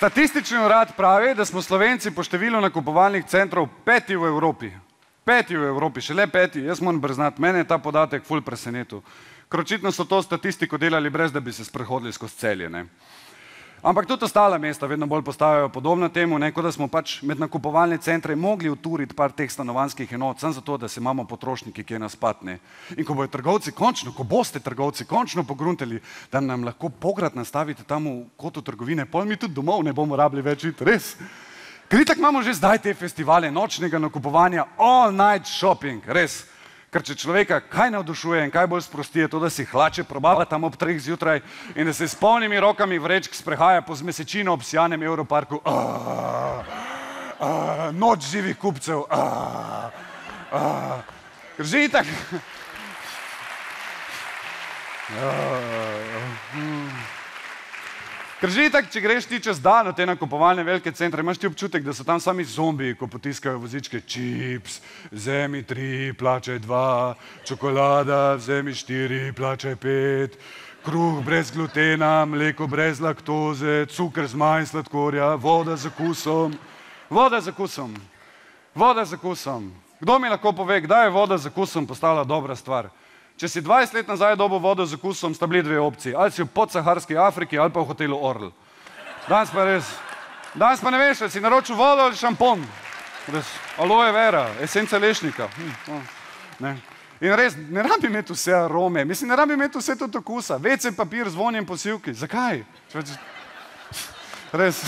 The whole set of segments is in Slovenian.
Statistični urad pravi, da smo Slovenci po številu nakupovalnih centrov 5. v Evropi. 5. v Evropi, šele 5. Jaz moram priznati, mene je ta podatek ful presenetil. Ker očitno so to statistiko delali brez, da bi se sprehodili skozi Celje, ne. Ampak tudi ostala mesta vedno bolj postajajo podobno temu, ne, kot da smo pač med nakupovalne centre mogli uturiti par teh stanovanjskih enot, samo zato, da se imamo potrošniki kje naspat, ne. In ko bojo trgovci končno, ko boste trgovci končno pogruntali, da nam lahko pograd nastavite tam v kotu trgovine, pol mi tudi domov ne bomo rabili več iti, res. Ker itak imamo že zdaj te festivale nočnega nakupovanja, all night shopping, res. Ker če človeka kaj navdušuje in kaj bolj sprosti, je to, da si hlače probava tam ob 3 zjutraj in da se s polnimi rokami vrečk sprehaja po zmesečino obsijanem Europarku. Noč živih kupcev. Ker že itak... Ker že itak, če greš ti čez dan v te nakupovalne velike centre, imaš ti občutek, da so tam sami zombiji, ko potiskajo vozičke čips, vzemi 3, plačaj 2, čokolada, vzemi 4, plačaj 5, kruh brez glutena, mleko brez laktoze, cuker z manj sladkorja, voda z okusom. Voda z okusom. Voda z okusom. Kdo mi lahko pove, kdaj je voda z okusom postala dobra stvar? Če si 20 let nazaj dobil vodo z okusom, sta bili 2 opcije. Ali si v podsaharski Afriki ali pa v hotelu Orl. Danes pa res. Danes pa ne veš, ali si naročil vodo ali šampon. Res, aloe vera, esenca lešnika. Ne. In res, ne rabi imeti vse arome, mislim, ne rabi imeti vse tudi okusa. WC papir z vonjem posilki. Zakaj? Res.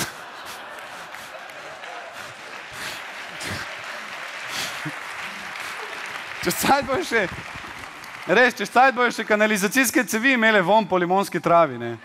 Čez cajt bojo še... Res, čez cajt bojo še kanalizacijske cevi imele vonj po limonski travi, ne.